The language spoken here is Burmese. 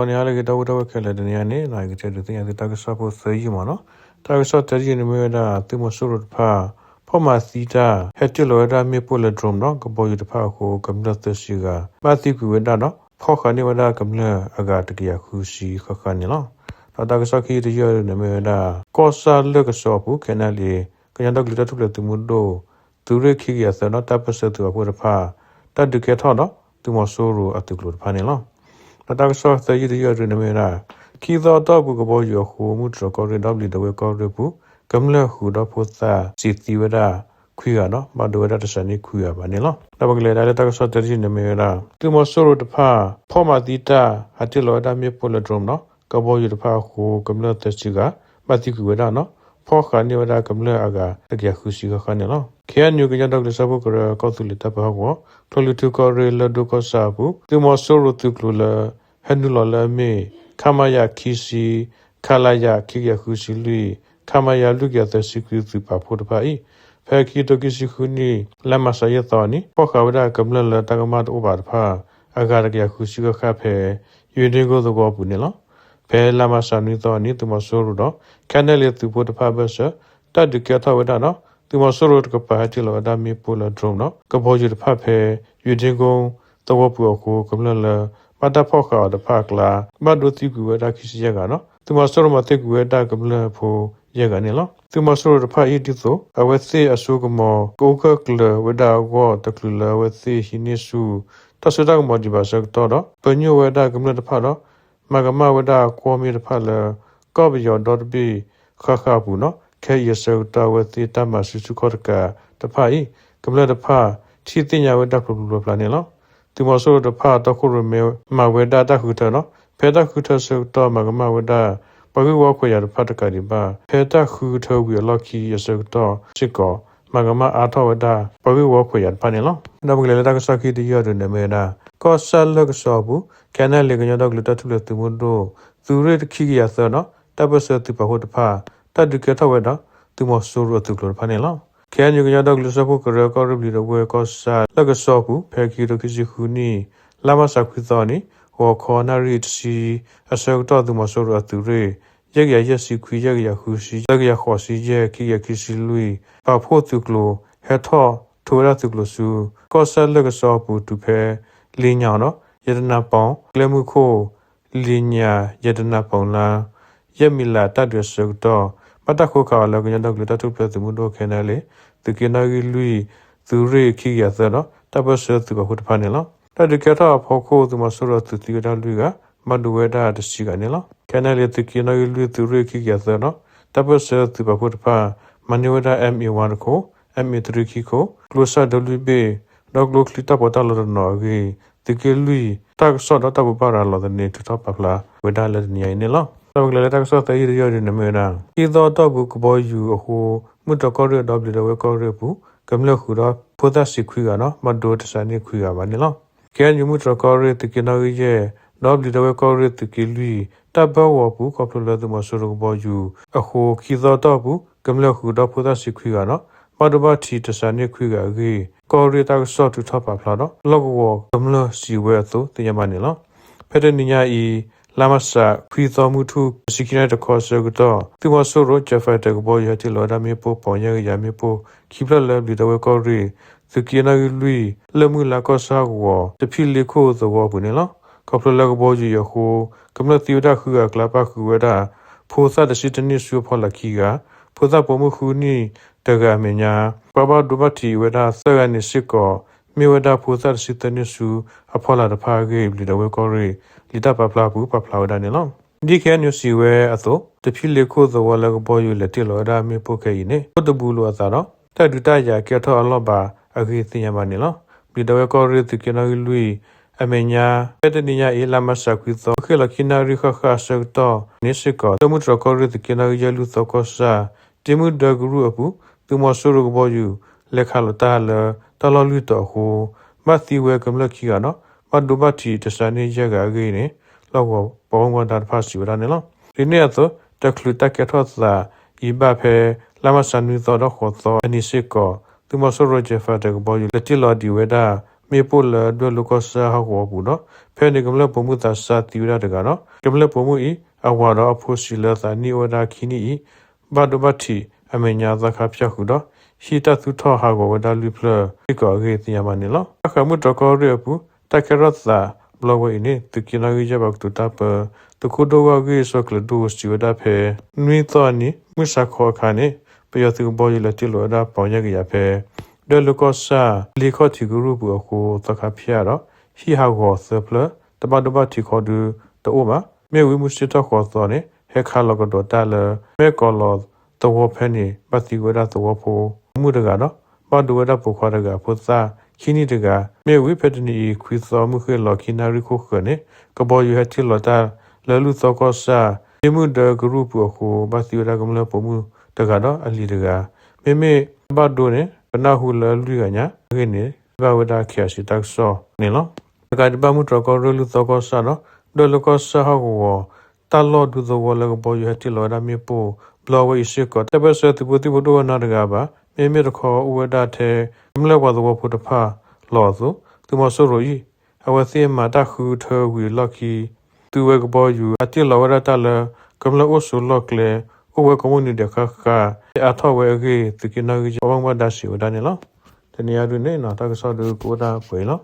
ne ale ke tawu tawu kele de ne na ke te de ya ta ke sa po se yi ma no ta ke sa te ji ne me da ti mo so ro pha pho ma si ta he ti lo da me po le drum no ko bo yu de pha ko kam la te si ga ba ti ku we da no pho kha ni wa da kam la aga te ke ya khu si kha kha ni lo ta ke sa ki de yo ne me da ko sa le ke so pu ke na le ke ya da glu ta tu le tu mu do tu re ki ya sa no ta pa se tu ko de pha ta de ke tho no tu mo so ro a tu glu pha ni lo ta ke sa te yi de yo ne me da ki do to bu ko bo yo ho mu tro ko re da li de we ko re pu kam la hu da pho sa si ti wa daခွေရနော်မတော်ရတဲ့စနေခွေရပါနေလားတပကလေးဒါလည်းတကဆော့တဲ့ကြီးနေမေရာသူမဆိုးရတဖာဖောမတီတာဟာတလောဒါမြေပိုလဒရုံနော်ကဘောရတဖာကိုကမ္လတ်ချီကမတိကူဝရနော်ဖောခါနေဝဒကမ္လအကတကရခုစီကခနေလားခဲညူကကြတော့လစဘကရကောသူလတပဟောထလူတူကောရလဒုကောစာဘူးသူမဆိုးရသူကလဟန်နူလလမေခမယာခီစီခလာယာခိယခုစီလီခမယာလူကတဲ့စီကူသူပါဖို့တပါဤဖဲခီတိုကီစီခုနီလမဆာယတော်နီပေါခဝဒကမ္လလတကမတ်ဥပါဒဖာအဂါရကခုစီကခဖဲယူဒီကိုသောပူနေလောဖဲလမဆာနီတော်နီတမဆိုရတော့ကန်နယ်လေသူဖို့တဖာဘဆတတ်ဒကထဝဒနော်သူမဆိုရတကပါတီလောဒါမီပူလဒရုံနော်ကဘောယူတဖာဖဲယူဒီကိုသောပူကိုကမ္လလမတဖောခါတဖာကလာမဒုတိကူဝဒခိစီယကနော်သူမဆိုရမတေကူဝဒကမ္လဖို့ရကနေလောသူမဆိုရဖာဤတိသောအဝစီအဆုကမောကိုကကလဝဒါဝတကလဝစီဟိနိစုတဆဒကမောဒီဘာစကတော့ပညဝဒါကမ္လတဖာတော့မဂမဝဒါကောမီတဖာလကောဘယောဒေါ်ဘီခခဘူးနော်ခဲရဆောတဝစီတမဆုစုခောတကတဖာဤကမ္လတဖာချီတင်ညာဝဒါပလူပလာနေလောသူမဆိုရတဖာတခုရမေမဝဒါတခုထနော်ဖဲတခုထဆောတော့မဂမဝဒါပဂဝခွေရဖတ်ကရီပါဖေတခုထောဝီလော်ကီရစတော့စစ်ကောမဂမအာထောဝဒပဂဝခွေရဖတ်နေလောနဘကလေတကစခီဒီရနေမေနာကောဆလကဆောဘူးကနလေကညတော့ဂလတထုလေသူမတို့သူရတခိကရသနော်တပစတိပဟုတ်တဖာတဒကထဝဒသူမဆိုရသူကလဖတ်နေလောခဲညကညတော့ဂလစဖို့ကရကောရဘလီရဝဲကောဆလကဆောဘူးဖေကီရခိစီခုနီလာမစခွေသောနီဟောခေါ်နာရီတစီအစောတော့သူမဆိုရသူရေရက်ရရက်စီခွေရက်ရခုစီရက်ရခေါ်စီရက်ခိယခိစီလူပဖို့သူကလိုဟက်ထောထိုရသူကလိုစုကောဆလကဆောပူတူဖဲလင်းညောင်းနော်ယတနာပေါင်းကလမှုခိုလင်းညာယတနာပေါင်းလာယမီလာတတ်ရစုတော့ပတခုခါလောကညတော့ကလတထုပြသူမှုတော့ခဲနေလေသူကနာကြီးလူသူရေခိယသနော်တပစသူကဟုတ်ဖာနေလောတတ်ကထဖို့ခိုသူမဆိုရသူတီကလူကမဒဝဒတရှိကနေလောကနလေတကိနလူသူရခိကသနော်တပစသူဘခုတဖာမနိဝဒ MA1 ကို MA3 ခိကိုကလောဆာ WB ဒေါကလိုကလီတာပေါ်တလရနော်ဂေတကယ်လူတက်ဆော့တော့တပပါရလောတဲ့နေထပပလာဝဒလနေနေလောတော့ကလေတက်ဆော့တဲ့ရရနေမေနာဤတော့တော့ဘူးကဘောယူဟိုမှုတော့ကောရ W ဝကောရဘူးကမလခုတော့ဖိုဒစီခွေကနော်မဒိုတစနေခွေကပါနေလောကဲညမှုတော့ကောရတကိနရဲ့တော့ဒီတော့ကောရတကီလူတဘဝဘူးကပလလဒမဆိုရဘောယူအခုခိသောတော့ဘူးကမလခုတော့ဖုဒစီခွေကနော်မဒဘတီတစနေခွေကကြီးကောရတာဆော့တူထပ်ပါဖလာတော့လောကဝကမလစီဝဲသောတင်ရမနေလောဖတဲ့နိညာဤလာမဆာခွေသောမှုထုစီကိနတခေါ်ဆောတော့သူမဆိုရဂျဖတ်တကဘောရတီလော်ဒါမြေပိုပေါ်ရရမြေပိုခိပလလဒီတော့ကောရသကိနာလူလမှုလာကောဆာဝတဖိလခိုသောဘူးနေလောကပလကဘောကြီးယခုကမ္လတိဝဒခုကကလပခုဝဒဖိုသတရှိတနိစုဖောလခီကဖိုသပမှုခုနီတကမညာပပဒုဘတိဝဒသရနိစိကောမြေဝဒဖိုသတရှိတနိစုအဖောလာတဖာကေဘလီတဝကောရီလီတပပလာဘူးပပလာဝဒနေလောဒီခဲညစီဝဲအသောတဖိလေခိုသောဝလကဘောယူလက်တိလောဒါမေပုခေနေဘုဒ္ဓဘူးလောသာတော့တဒုတရာကေထောအလောပါအခေသိယမနေလောဘလီတဝကောရီတကေနလူအမညာပတနိညာအေလာမဆာကွီသောခေလခိနာရိခခါဆောတောနိစကောတမှုတကောရတကိနာယလူသောကောစာတိမှုဒဂရုအပူသူမဆုရကဘောယူလက်ခလတာလတလလူတော်ဟိုမသီဝဲကမလခိကနော်မဒုဘတိတစနေရကဂိနေလောက်ဘောဝတာဖာစီဝရနေလောဒီနေ့တော့တကလူတကထောသာဤဘဖဲလာမဆန်နူသောတော့ခေါ်သောအနိစကောသူမဆုရဂျေဖတ်တကဘောယူလက်တိလောဒီဝဲတာ မေပိုလဒလူကောဆာဟောဘူးနော်ဖဲနေကမလပုံမှုသာစာတီရတကနော်ကမလပုံမှုဤအဝါတော့အဖို့စီလာသာနီဝဒါခီနီဤဘာဒဘတီအမညာသခါဖြတ်ခုတော့ရှိတသူထောဟာကိုဝဒါလူဖလဒီကောရေတီယမနီလောအခမှုတကောရပူတကရတ်သာဘလဝိနေတကိနာကြီးကြဘတ်တူတပ်တခုတော့ဝကြီးစကလဒူစတီဝဒါဖဲနွေတော်နီမုစခောခါနေပယသူဘောရလတိလောဒါပေါရကြရဖဲဒလူကောဆာလီခောတီဂရုဘူးကိုသခါဖျားတော့ရှိဟာကိုဆပလတဘဒဘတီခေါ်ဒူတိုမမေဝိမှုစတခေါ်သောနေဟက်ခါလောကတော့တာလမေကောလောတော့ဖဲနေပတိဝဒတော့ဖို့မှုတကတော့ဘဒဝဒပုခေါ်တကပုသခီနီတကမေဝိဖက်တနီခွီသောမှုခေလော်ခီနာရီခုခနေကဘောယူဟတီလောတာလလူသောကောဆာဒီမှုဒဂရုပကိုဘတိဝဒကမလပမှုတကတော့အလီတကမေမေဘဒိုနေဘနာဟုလလူကညာခင်းနေဘဝဒခ ्या စီတက်ဆောနေလောတကတပမှုတော့ကောရလူသောကောဆာနော်ဒလကောဆာဟောတာလောဒူသောဝလကဘောယူဟတီလောဒါမေပိုဘလဝိရှိကတပစတပုတိဘဒဝနာတကပါမေမေရခောဥဝဒတဲ့မလဝဒဝဖုတဖာလောစုသူမဆိုရိုဤအဝစီမတာခုထဝီလော်ခီသူဝကဘောယူအတိလောဝရတလကမလအဆူလောကလေဥဝကမုန်ဒီခခအထောဝေကေတကိနာကြီးဘဝမဒါစီဝဒနေလောတနေရာတွင်နေနော်တကဆောဒူကိုဒါဖွေလော